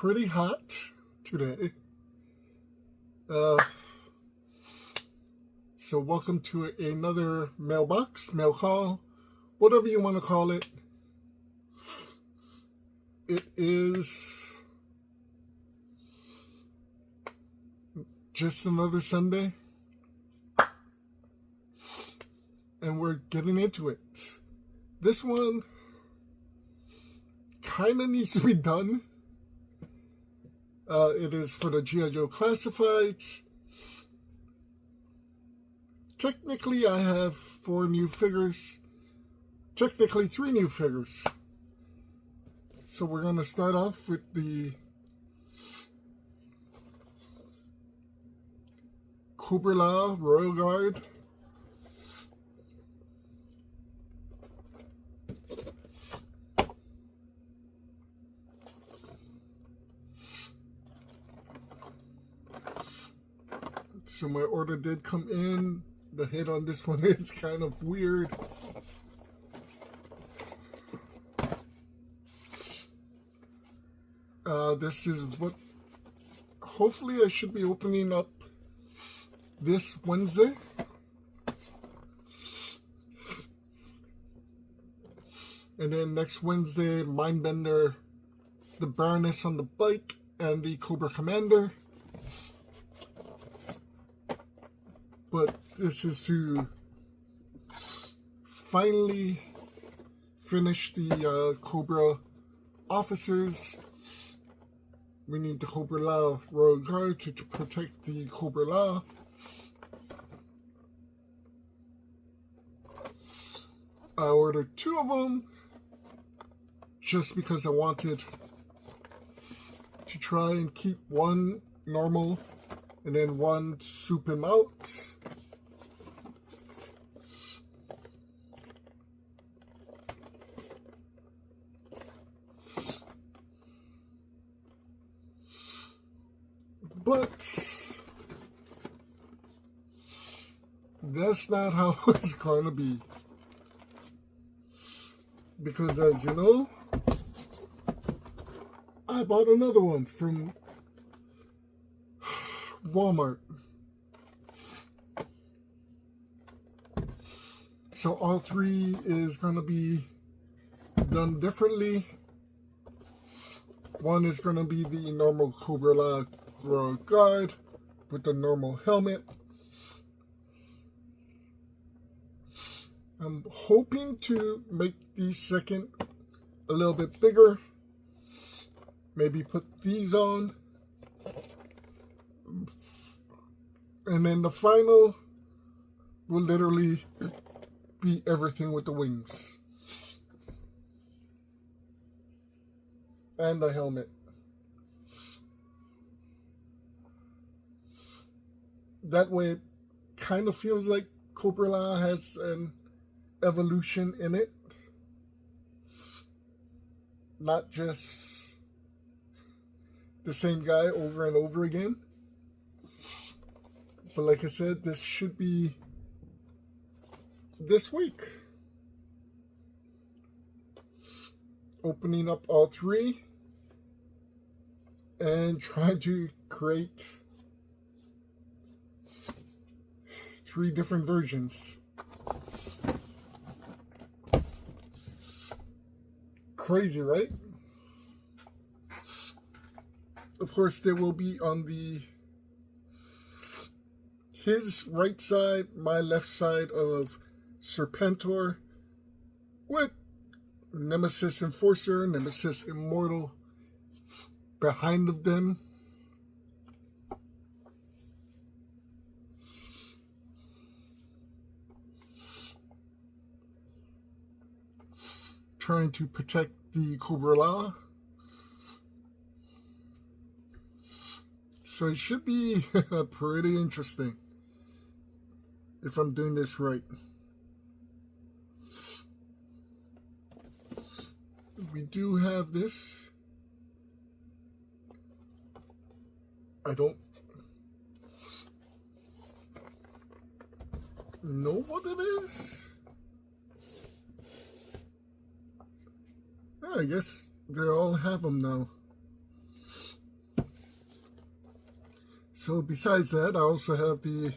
pretty hot today. So welcome to another mailbox, mail call, whatever you want to call it. It is just another Sunday, and we're getting into it. This one kind of needs to be done. It is for the G.I. Joe Classifieds. Technically, I have 4 new figures. Technically, 3 new figures. So we're going to start off with the Cobra Royal Guard. So my order did come in. The head on this one is kind of weird. This is what hopefully I should be opening up this Wednesday. And then next Wednesday, Mindbender, the Baroness on the bike, and the Cobra Commander. But this is to finally finish the Cobra officers. We need the Cobra La Royal Guard to protect the Cobra La. I ordered 2 of them just because I wanted to try and keep one normal and then one soup him out. But that's not how it's going to be. Because as you know, I bought another one from Walmart. So all 3 is going to be done differently. One is going to be the normal Cobra La Royal Guard with the normal helmet. I'm hoping to make the second a little bit bigger. Maybe put these on. And then the final will literally be everything with the wings. And the helmet. That way it kind of feels like Cobra La has an evolution in it. Not just the same guy over and over again. But like I said, this should be this week. Opening up all 3 and trying to create 3 different versions. Crazy, right? Of course, there will be on his right side, my left side of Serpentor with Nemesis Enforcer, Nemesis Immortal behind of them. Trying to protect the Cobra La. So it should be pretty interesting if I'm doing this right. We do have this. I don't know what it is. Yeah, I guess they all have them now. So besides that, I also have the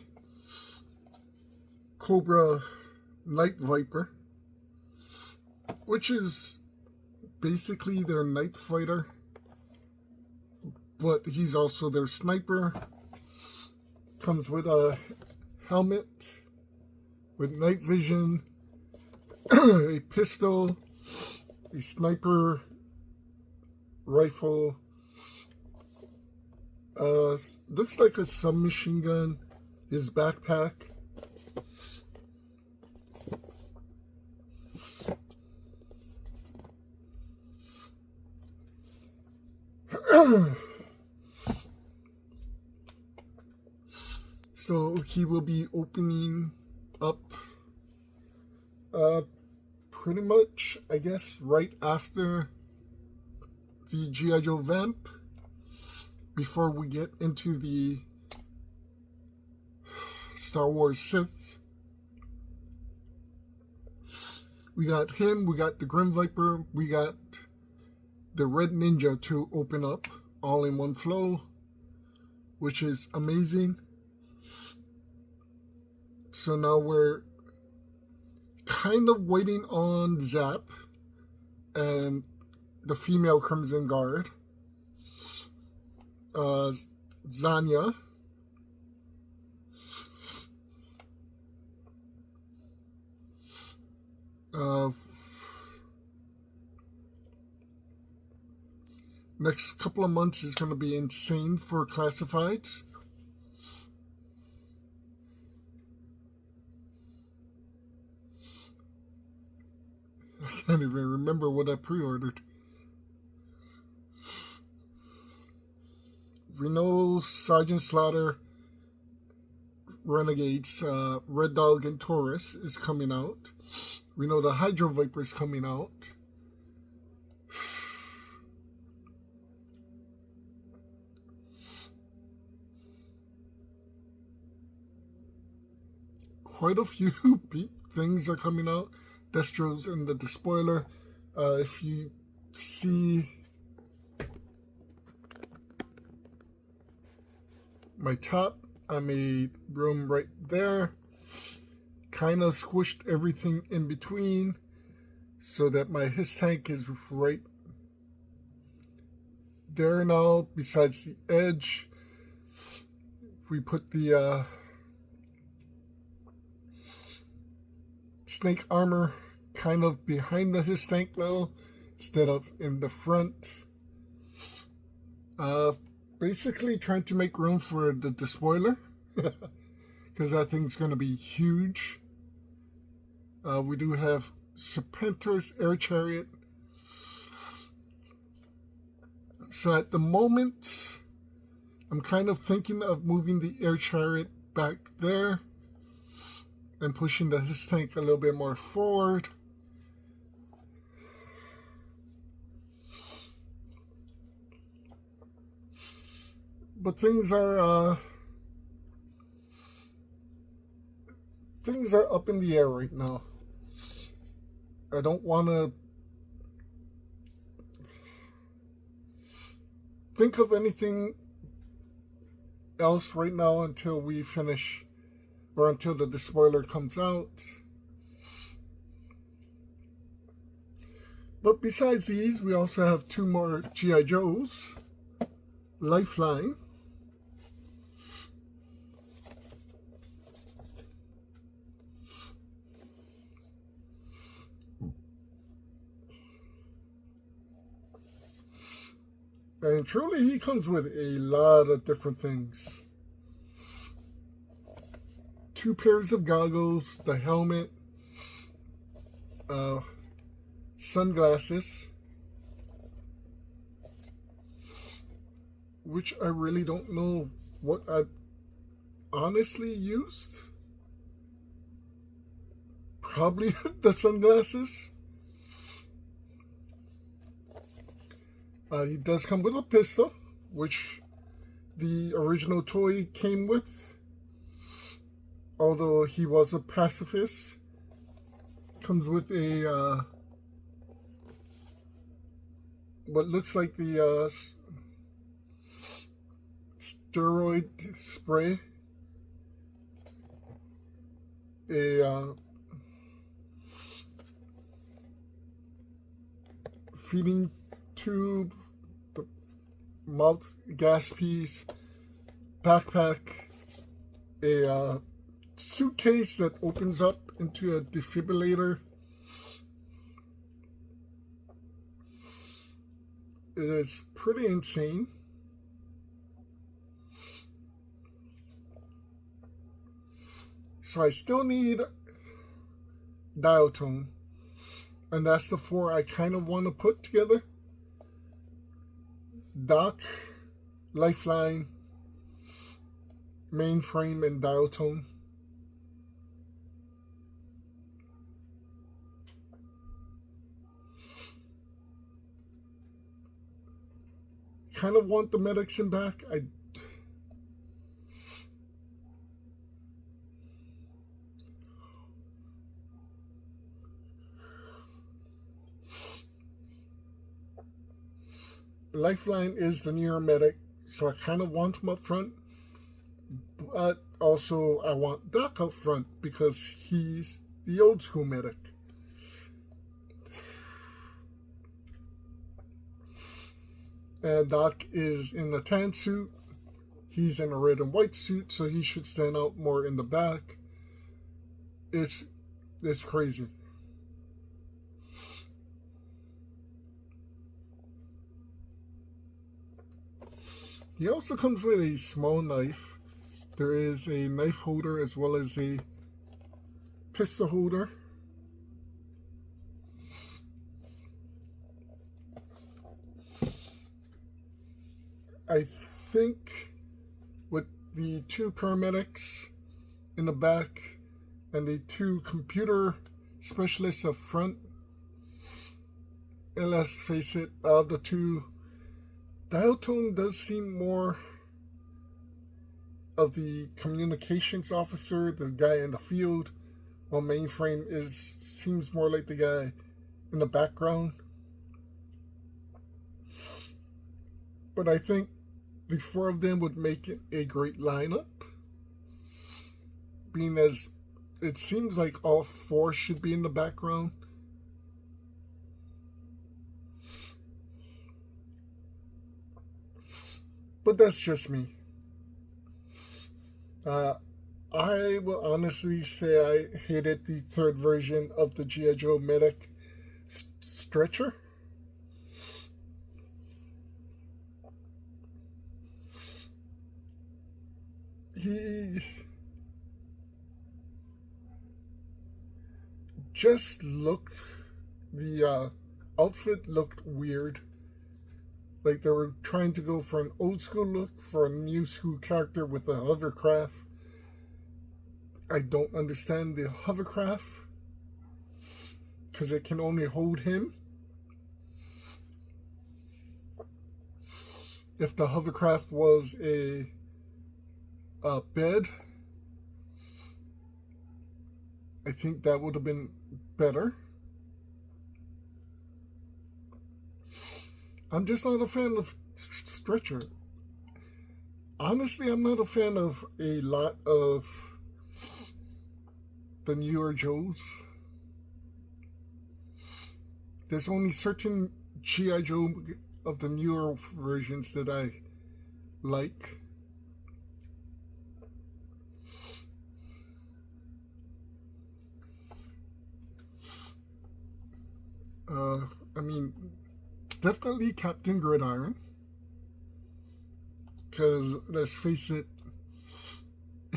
Cobra Night Viper, which is basically their night fighter, but he's also their sniper. Comes with a helmet with night vision, a pistol, a sniper rifle, looks like a submachine gun, his backpack. So he will be opening up pretty much, I guess, right after the G.I. Joe Vamp, before we get into the Star Wars Sith. We got him, we got the Grim Viper, we got the Red Ninja to open up all in one flow, which is amazing. So now we're kind of waiting on Zap and the female Crimson Guard, Zanya, next couple of months is going to be insane for classifieds. I can't even remember what I pre-ordered. Reno, Sergeant Slaughter, Renegades, Red Dog, and Taurus is coming out. We know the Hydro Viper is coming out. Quite a few things are coming out. Destro's in the despoiler. If you see my top, I made room right there. Kind of squished everything in between so that my his tank is right there now, besides the edge. If we put the snake armor kind of behind the his tank now instead of in the front. Basically trying to make room for the despoiler because that thing's going to be huge. We do have Serpentor's Air Chariot. So at the moment, I'm kind of thinking of moving the Air Chariot back there and pushing the his tank a little bit more forward. But things are up in the air right now. I don't want to think of anything else right now until we finish, or until the despoiler comes out. But besides these, we also have two more G.I. Joes. Lifeline. And truly, he comes with a lot of different things. 2 pairs of goggles, the helmet, sunglasses, which I really don't know what I honestly used. Probably the sunglasses. He does come with a pistol, which the original toy came with. Although he was a pacifist. Comes with a what looks like the steroid spray, a feeding tube, the mouth gas piece, backpack, a suitcase that opens up into a defibrillator. It is pretty insane. So I still need dial tone, and that's the four I kind of want to put together: dock, lifeline, mainframe, and dial tone. Kind of want the medics in back. Lifeline is the newer medic, so I kind of want him up front, but also I want Doc up front because he's the old school medic. And Doc is in a tan suit. He's in a red and white suit, so he should stand out more in the back. It's crazy. He also comes with a small knife. There is a knife holder as well as a pistol holder. I think with the two paramedics in the back and the two computer specialists up front, and let's face it, the two, dial tone does seem more of the communications officer, the guy in the field, while mainframe seems more like the guy in the background. But I think the four of them would make it a great lineup, being as it seems like all four should be in the background. But that's just me. I will honestly say I hated the third version of the G.I. Joe medic stretcher. He just looked, the outfit looked weird. Like they were trying to go for an old school look for a new school character with a hovercraft. I don't understand the hovercraft because it can only hold him. If the hovercraft was a bed, I think that would have been better. I'm just not a fan of stretcher. Honestly, I'm not a fan of a lot of the newer Joes. There's only certain G.I. Joe of the newer versions that I like. I mean, definitely Captain Gridiron. Because, let's face it,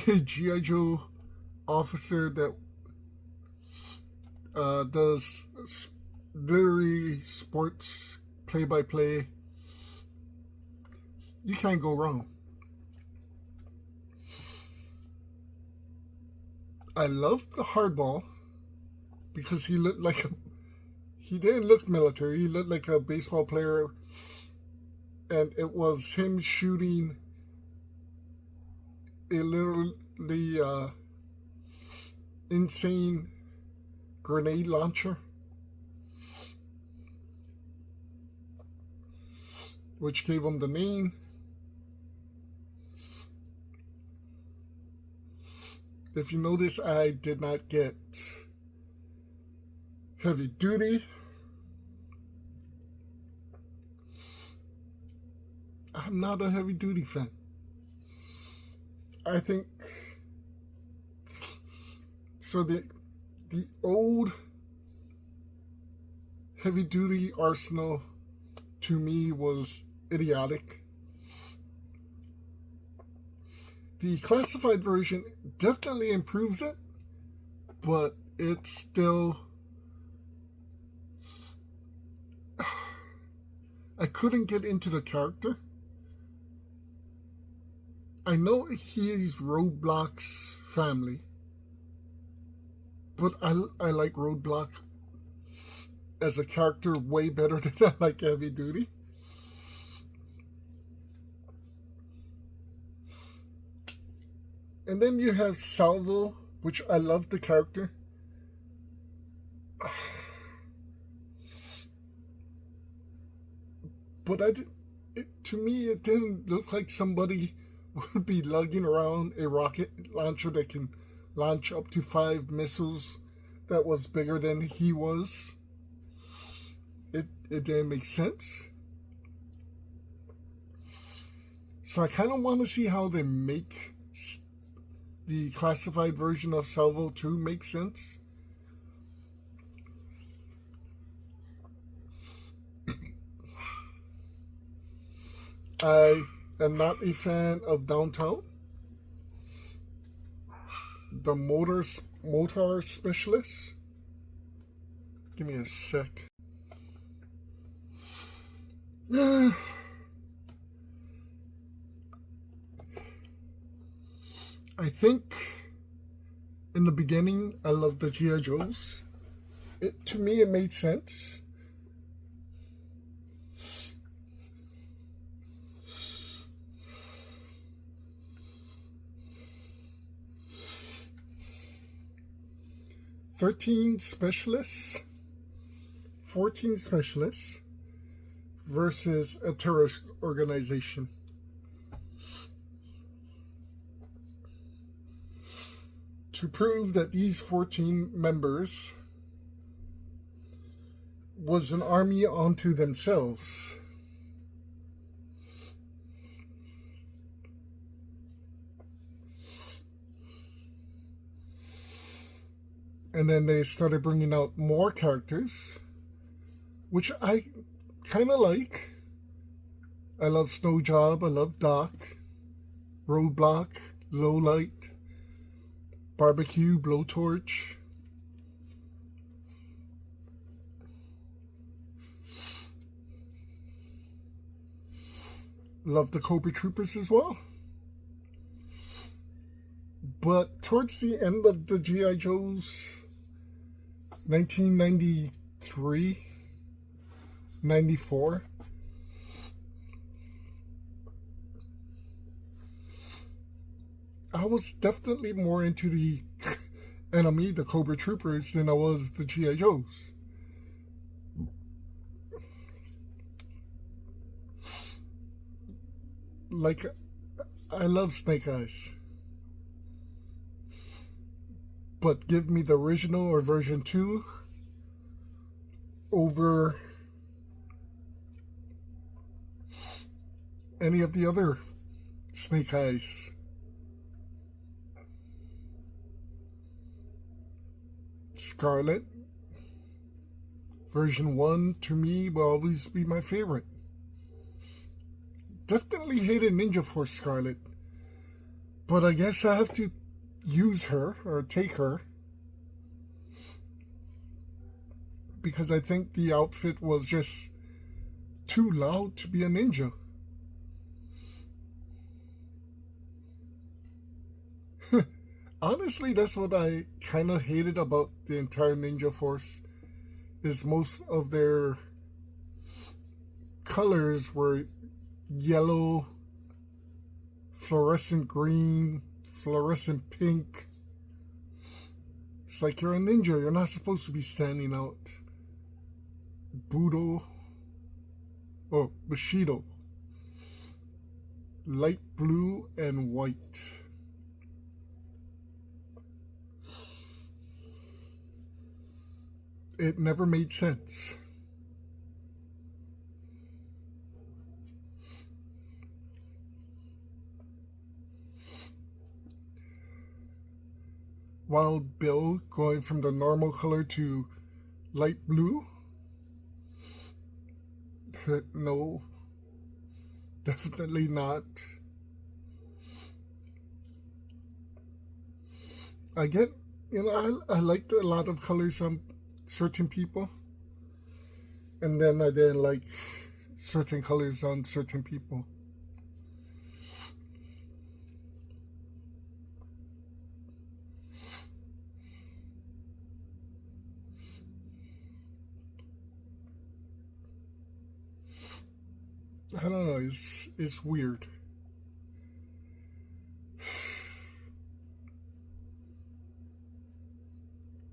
a G.I. Joe officer that does literally sports play-by-play, you can't go wrong. I loved the hardball because he looked like he didn't look military. He looked like a baseball player, and it was him shooting a literally insane grenade launcher, which gave him the name. If you notice, I did not get heavy duty. I'm not a heavy duty fan. I think so. The old heavy duty arsenal to me was idiotic. The classified version definitely improves it, but it's still, I couldn't get into the character. I know he's Roadblock's family, but I like Roadblock as a character way better than I like Heavy Duty. And then you have Salvo, which I love the character. But to me, it didn't look like somebody would be lugging around a rocket launcher that can launch up to 5 missiles that was bigger than he was. It didn't make sense. So I kind of want to see how they make the classified version of Salvo 2 make sense. I am not a fan of Downtown. The motor specialist. Give me a sec. I think in the beginning I loved the G.I. Joes. To me it made sense. "13 specialists, 14 specialists versus a terrorist organization." To prove that these 14 members was an army unto themselves. And then they started bringing out more characters, which I kind of like. I love Snowjob, I love Doc, Roadblock, Lowlight, Barbecue, Blowtorch. Love the Cobra Troopers as well. But towards the end of the G.I. Joes, 1993, 94, I was definitely more into the enemy, the Cobra Troopers, than I was the G.I. Joes. Like, I love Snake Eyes. But give me the original or version 2 over any of the other Snake Eyes. Scarlet, version 1 to me will always be my favorite. Definitely hated Ninja Force Scarlet, but I guess I have to use her or take her because I think the outfit was just too loud to be a ninja. Honestly, that's what I kind of hated about the entire Ninja Force, is most of their colors were yellow, fluorescent green, fluorescent pink. It's like you're a ninja, you're not supposed to be standing out. Bushido. Light blue and white. it never made sense. Wild Bill going from the normal color to light blue. No, definitely not. I get, I liked a lot of colors on certain people, and then I didn't like certain colors on certain people. I don't know, it's weird.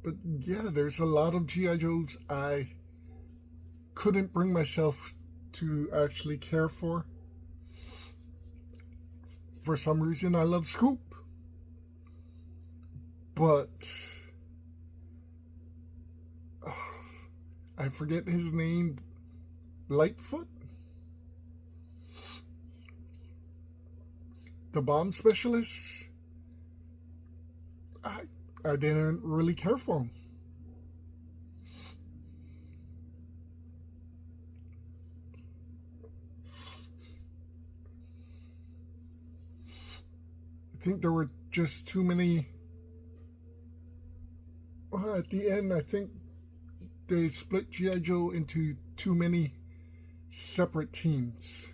But yeah, there's a lot of G.I. Joes I couldn't bring myself to actually care for. For some reason, I love Scoop. But I forget his name. Lightfoot? The bomb specialist? I didn't really care for him. I think there were just too many. Well, at the end, I think they split G.I. Joe into too many separate teams.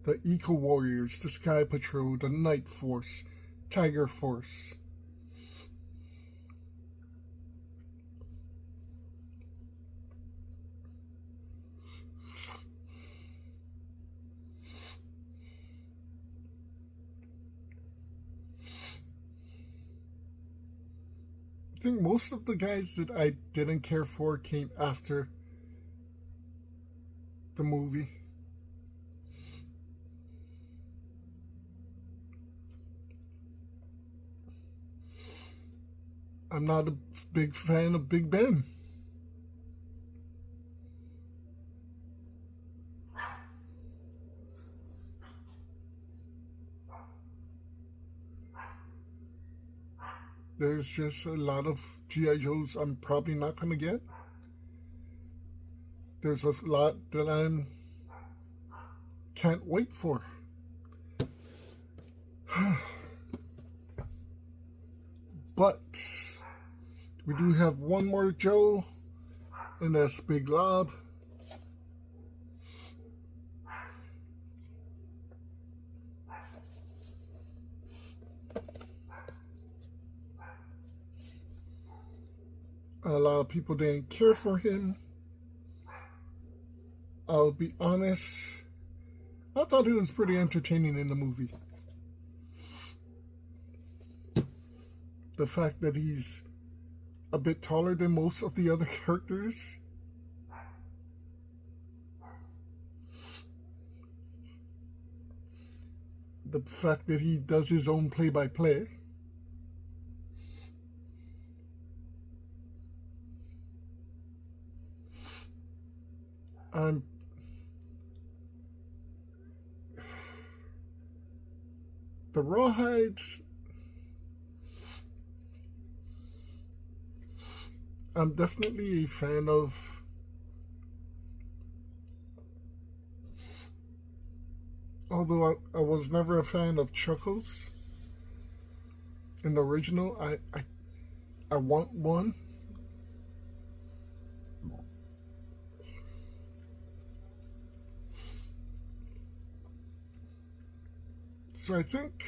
The Eco Warriors, the Sky Patrol, the Night Force, Tiger Force. I think most of the guys that I didn't care for came after the movie. I'm not a big fan of Big Ben. There's just a lot of G.I. Joes I'm probably not going to get. There's a lot that I can't wait for. But we do have one more Joe, and that's Big Lob. A lot of people didn't care for him. I'll be honest, I thought he was pretty entertaining in the movie. The fact that he's a bit taller than most of the other characters. The fact that he does his own play-by-play. The Rawhides, I'm definitely a fan of. Although I was never a fan of Chuckles in the original, I want one. So I think,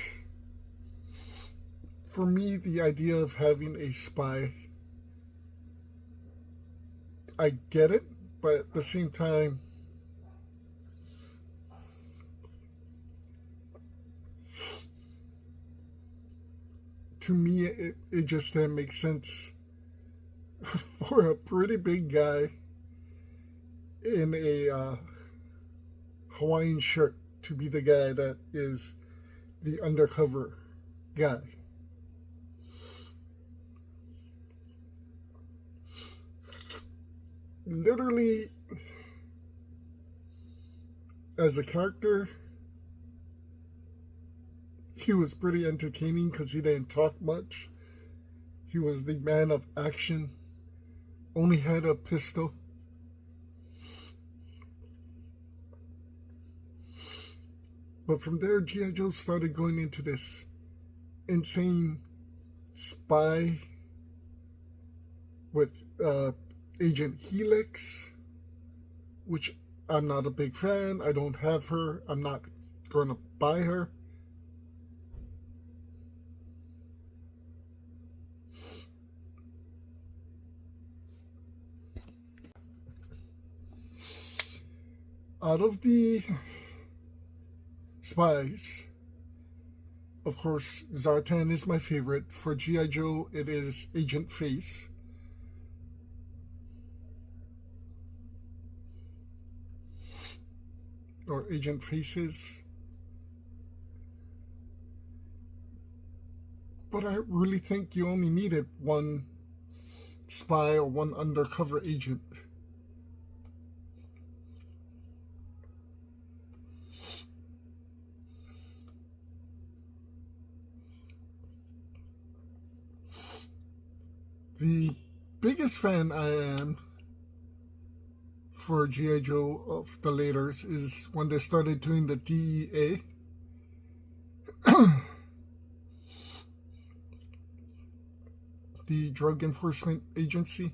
for me, the idea of having a spy, I get it, but at the same time, to me, it just didn't make sense for a pretty big guy in a Hawaiian shirt to be the guy that is the undercover guy. literally, as a character, he was pretty entertaining because he didn't talk much. He was the man of action, only had a pistol. But from there, G.I. Joe started going into this insane spy with Agent Helix, which I'm not a big fan. I don't have her. I'm not going to buy her. Out of the spies, of course, Zartan is my favorite. For G.I. Joe, it is Agent Face. Or Agent Faces. But I really think you only needed one spy or one undercover agent. The biggest fan I am for G.I. Joe of the laters is when they started doing the DEA. The Drug Enforcement Agency.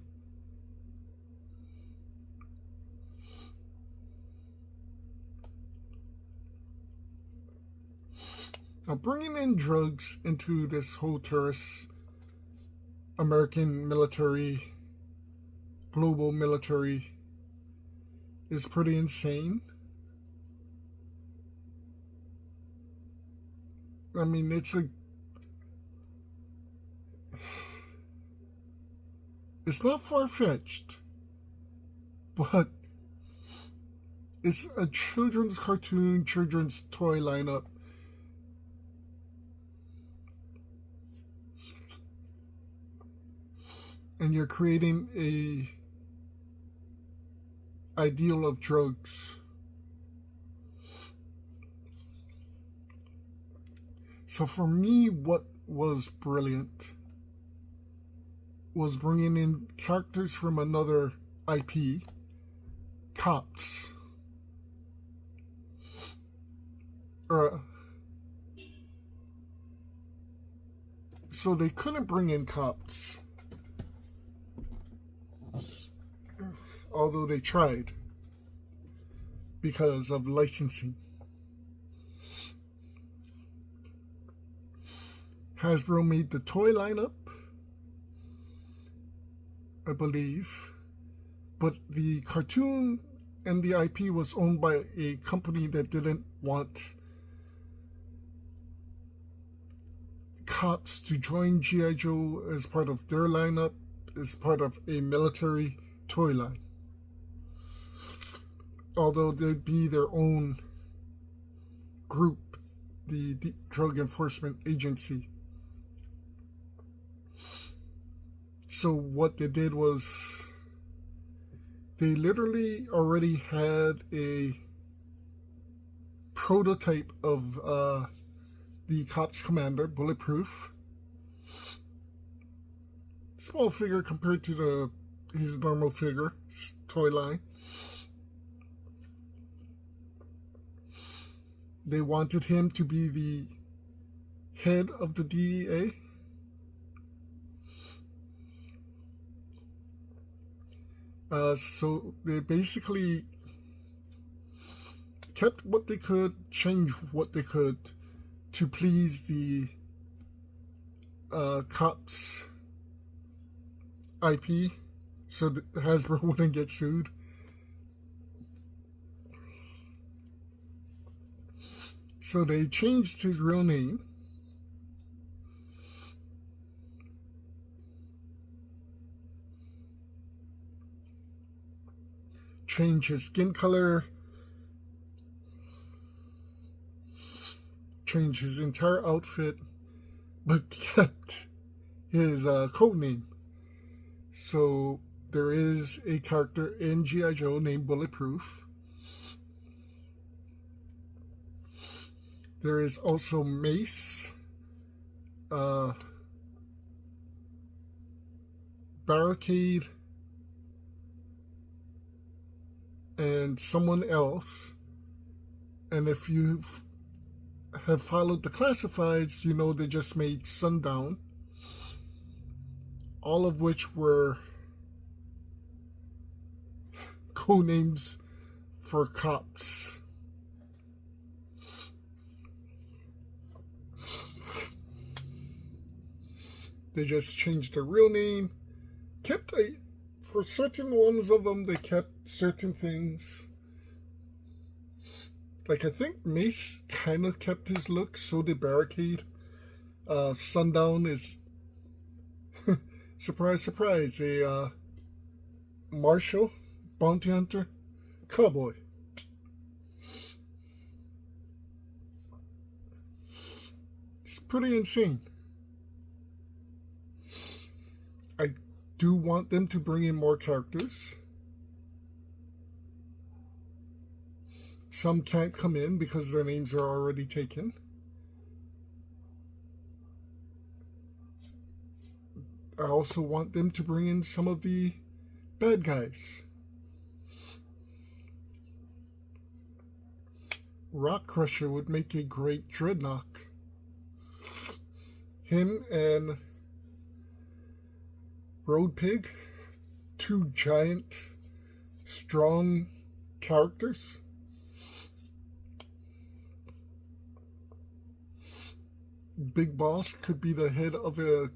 Now, bringing in drugs into this whole terrorist American military, global military, is pretty insane. I mean, it's not far-fetched, but it's a children's cartoon, children's toy lineup. And you're creating a ideal of drugs. So for me, what was brilliant was bringing in characters from another IP, cops. So they couldn't bring in cops, although they tried because of licensing. Hasbro made the toy lineup, I believe, but the cartoon and the IP was owned by a company that didn't want cops to join G.I. Joe as part of their lineup, as part of a military toy line. Although they'd be their own group, the Drug Enforcement Agency. So what they did was they literally already had a prototype of the Cops Commander, Bulletproof. Small figure compared to his normal figure, toy line. They wanted him to be the head of the DEA. So they basically kept what they could, changed what they could to please the cops IP, so that Hasbro wouldn't get sued. So they changed his real name. Changed his skin color. Changed his entire outfit, but kept his code name. So there is a character in G.I. Joe named Bulletproof. There is also Mace, Barricade, and someone else. And if you have followed the classifieds, you know they just made Sundown, all of which were codenames for cops. They just changed their real name, for certain ones of them, they kept certain things. Like, I think Mace kind of kept his look, so did Barricade. Sundown is, surprise, surprise, a marshal, bounty hunter, cowboy. It's pretty insane. I do want them to bring in more characters. Some can't come in because their names are already taken. I also want them to bring in some of the bad guys. Rock Crusher would make a great Dreadnought. Him and Road Pig, two giant, strong characters. Big Boss could be the head of the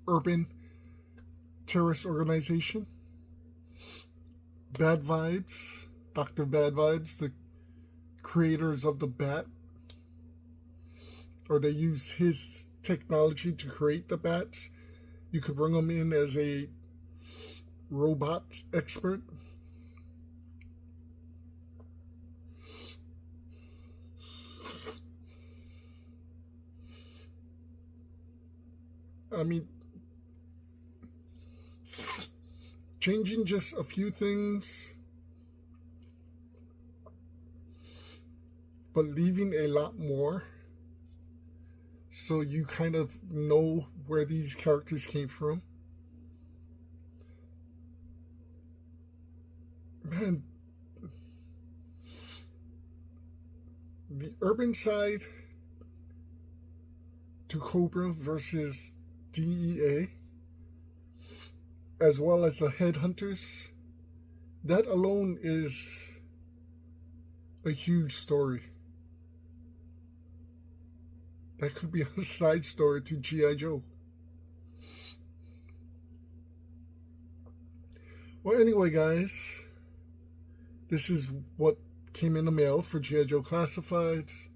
urban terrorist organization. Bad Vibes, Dr. Bad Vibes, the creators of the Bat, or they use his technology to create the bats. You could bring him in as a robot expert. I mean, changing just a few things, but leaving a lot more, so you kind of know where these characters came from. Man, the urban side to Cobra versus DEA, as well as the Headhunters, that alone is a huge story. That could be a side story to G.I. Joe. Well, anyway, guys, this is what came in the mail for G.I. Joe Classifieds.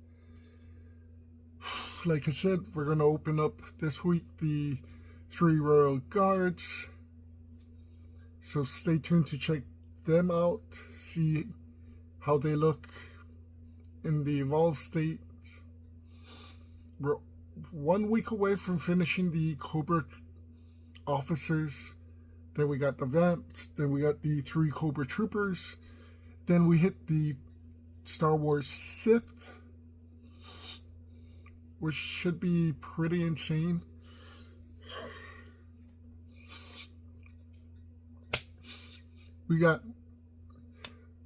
Like I said, we're going to open up this week the 3 Royal Guards. So stay tuned to check them out, see how they look in the evolved state. We're 1 week away from finishing the Cobra officers. Then we got the Vamps. Then we got the 3 Cobra Troopers. Then we hit the Star Wars Sith, which should be pretty insane. We got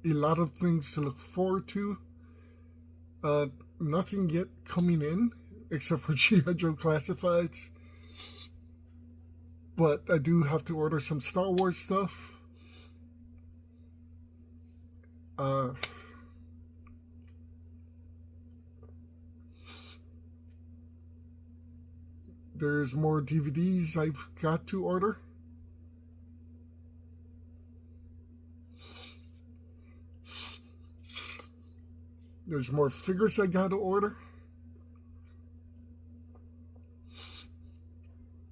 a lot of things to look forward to. Nothing yet coming in except for G.I. Joe Classifieds. But I do have to order some Star Wars stuff. There's more DVDs I've got to order. There's more figures I got to order.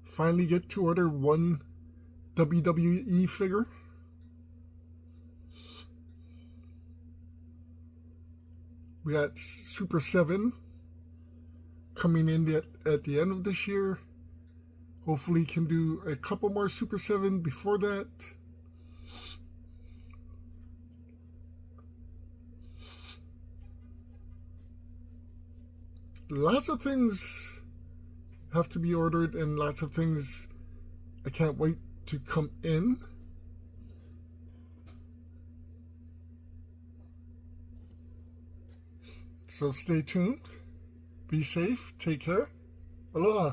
Finally get to order 1 WWE figure. We got Super 7 coming in at the end of this year. Hopefully can do a couple more Super 7 before that. Lots of things have to be ordered and lots of things I can't wait to come in. So stay tuned. Be safe. Take care. Aloha.